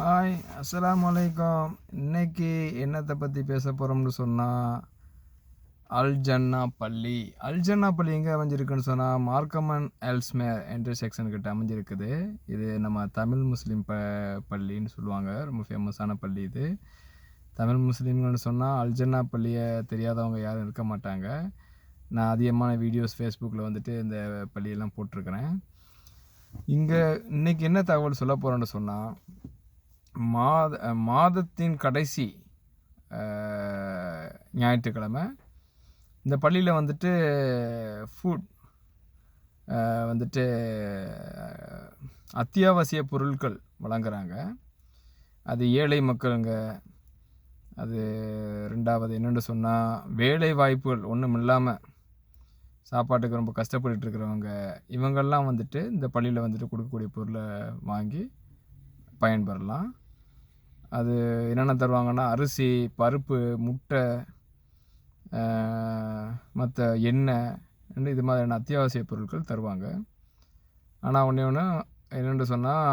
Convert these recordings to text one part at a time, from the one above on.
Hi, அஸ்ஸலாமு அலைக்கும். இன்னைக்கு என்னத்தை பற்றி பேச போகிறோம்னு சொன்னால் அல் ஜன்னா பள்ளி. அல் ஜன்னா பள்ளி எங்கே அமைஞ்சிருக்குன்னு சொன்னால் மார்க்கம் எல்ஸ்மேர் இன்டர்செக்ஷன் கிட்ட அமைஞ்சிருக்குது. இது நம்ம தமிழ் முஸ்லீம் பள்ளின்னு சொல்லுவாங்க. ரொம்ப ஃபேமஸான பள்ளி இது. தமிழ் முஸ்லீம்கள்னு சொன்னால் அல் ஜன்னா பள்ளியை தெரியாதவங்க யாரும் இருக்க மாட்டாங்க. நான் அதிகமான வீடியோஸ் ஃபேஸ்புக்கில் வந்துட்டு இந்த பள்ளியெல்லாம் போட்டிருக்கிறேன். இங்கே இன்றைக்கி என்ன தகவல் சொல்ல போகிறேன்னு சொன்னால் மாதத்தின் கடைசி ஞாயிற்றுக்கிழமை இந்த பள்ளியில் வந்துட்டு ஃபுட் வந்துட்டு அத்தியாவசிய பொருட்கள் வழங்குறாங்க. அது ஏழை மக்களுங்க. அது ரெண்டாவது என்னென்னு சொன்னால் வேலை வாய்ப்புகள் ஒன்றும் இல்லாமல் சாப்பாட்டுக்கு ரொம்ப கஷ்டப்பட்டு இருக்கிறவங்க இவங்கெல்லாம் வந்துட்டு இந்த பள்ளியில் வந்துட்டு கொடுக்கக்கூடிய பொருளை வாங்கி பயன்பெறலாம். அது என்னென்ன தருவாங்கன்னா அரிசி, பருப்பு, முட்டை, மற்ற எண்ணெய் இது மாதிரியான அத்தியாவசிய பொருட்கள் தருவாங்க. ஆனால் ஒன்று என்னென்னு சொன்னால்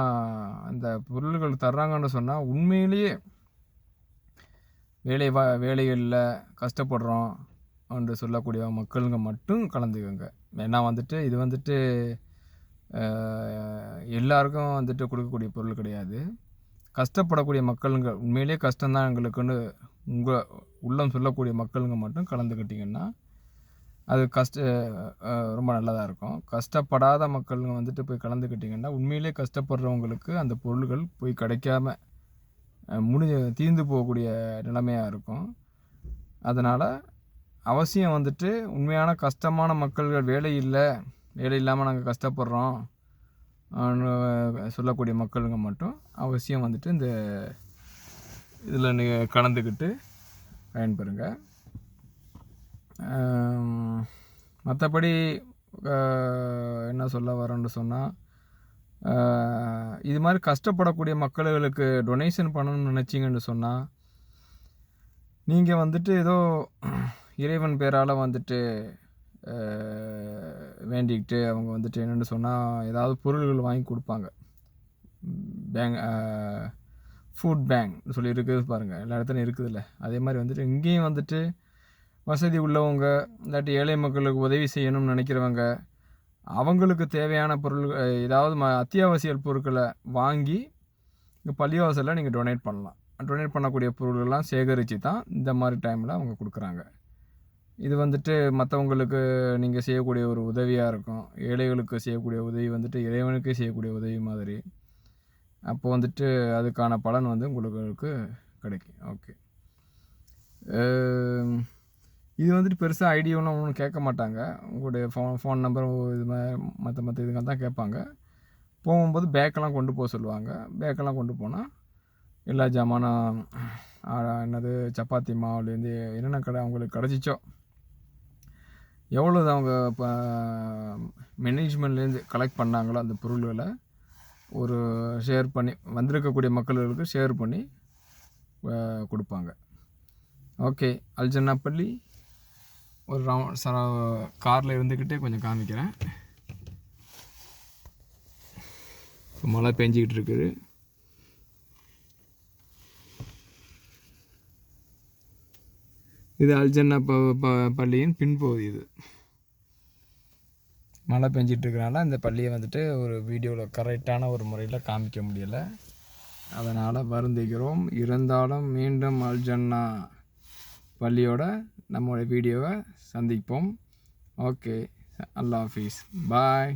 அந்த பொருள்கள் தர்றாங்கன்னு சொன்னால் உண்மையிலேயே வேலைகளில் கஷ்டப்படுறோம் என்று சொல்லக்கூடிய மக்களுங்க மட்டும் கலந்துக்கோங்க. ஏன்னா வந்துட்டு இது வந்துட்டு எல்லாருக்கும் வந்துட்டு கொடுக்கக்கூடிய பொருள் கிடையாது. கஷ்டப்படக்கூடிய மக்களுங்க உண்மையிலே கஷ்டம்தான் எங்களுக்குன்னு உங்கள் உள்ளம் சொல்லக்கூடிய மக்களுங்க மட்டும் கலந்துக்கிட்டிங்கன்னா அது ரொம்ப நல்லதாக இருக்கும். கஷ்டப்படாத மக்களுங்க வந்துட்டு போய் கலந்துக்கிட்டிங்கன்னா உண்மையிலே கஷ்டப்படுறவங்களுக்கு அந்த பொருள்கள் போய் கிடைக்காம தீர்ந்து போகக்கூடிய நிலைமையாக இருக்கும். அதனால் அவசியம் வந்துட்டு உண்மையான கஷ்டமான மக்கள்கள் வேலை இல்லாமல் நாங்கள் கஷ்டப்படுறோம் சொல்லக்கூடிய மக்களுங்க மட்டும் அவசியம் வந்துட்டு இந்த இதில் நீங்கள் கலந்துக்கிட்டு பயன்பெறுங்க. மற்றபடி என்ன சொல்ல வரேன்னு சொன்னால் இது மாதிரி கஷ்டப்படக்கூடிய மக்களுக்கு டொனேஷன் பண்ணணும்னு நினச்சிங்கன்னு சொன்னால் நீங்கள் வந்துட்டு ஏதோ இறைவன் பேரால் வந்துட்டு வேண்டிக்கிட்டு அவங்க வந்துட்டு என்னென்னு சொன்னால் ஏதாவது பொருள்கள் வாங்கி கொடுப்பாங்க. ஃபுட் பேங்க் சொல்லி இருக்குது பாருங்கள், எல்லா இடத்துலையும் இருக்குதுல்ல. அதே மாதிரி வந்துட்டு இங்கேயும் வந்துட்டு வசதி உள்ளவங்க இல்லாட்டி ஏழை மக்களுக்கு உதவி செய்யணும்னு நினைக்கிறவங்க அவங்களுக்கு தேவையான பொருள் ஏதாவது அத்தியாவசிய பொருட்களை வாங்கி இங்கே பள்ளிவாசலில் நீங்கள் டொனேட் பண்ணலாம். டொனேட் பண்ணக்கூடிய பொருள்கள்லாம் சேகரித்து தான் இந்த மாதிரி டைமில் அவங்க கொடுக்குறாங்க. இது வந்துட்டு மற்றவங்களுக்கு நீங்கள் செய்யக்கூடிய ஒரு உதவியாக இருக்கும். ஏழைகளுக்கு செய்யக்கூடிய உதவி வந்துட்டு இறைவனுக்கே செய்யக்கூடிய உதவி மாதிரி. அப்போ வந்துட்டு அதுக்கான பலன் வந்து உங்களுக்கு கிடைக்கும். ஓகே, இது வந்துட்டு பெருசாக ஐடியாவும் ஒன்றும் கேட்க மாட்டாங்க. உங்களுடைய ஃபோன் நம்பர் இது மாதிரி மற்ற இதுங்க தான் கேட்பாங்க. போகும்போது பேக்கெல்லாம் கொண்டு போக சொல்லுவாங்க. பேக்கெல்லாம் கொண்டு போனால் எல்லா ஜாமானும் என்னது சப்பாத்தி மாவுலேருந்து என்னென்ன அவங்களுக்கு கிடச்சிச்சோ எவ்வளோ அவங்க இப்போ மேனேஜ்மெண்ட்லேருந்து கலெக்ட் பண்ணாங்களோ அந்த பொருள்களை ஒரு ஷேர் பண்ணி வந்திருக்கக்கூடிய மக்களுக்கு ஷேர் பண்ணி கொடுப்பாங்க. ஓகே, அல் ஜன்னா பள்ளி ஒரு காரில் இருந்துக்கிட்டே கொஞ்சம் காமிக்கிறேன். இப்போ மழை பெஞ்சிக்கிட்டு இருக்குது. இது அல் ஜன்னா பள்ளியின் பின்பகுதி. இது மழை பெஞ்சிட்ருக்கனால இந்த பள்ளியை வந்துட்டு ஒரு வீடியோவில் கரெக்டான ஒரு முறையில் காமிக்க முடியலை. அதனால் வருந்துகிறோம். இருந்தாலும் மீண்டும் அல் ஜன்னா பள்ளியோட நம்மளுடைய வீடியோவை சந்திப்போம். ஓகே, அல்லாஹ் ஹாஃபிஸ், பாய்.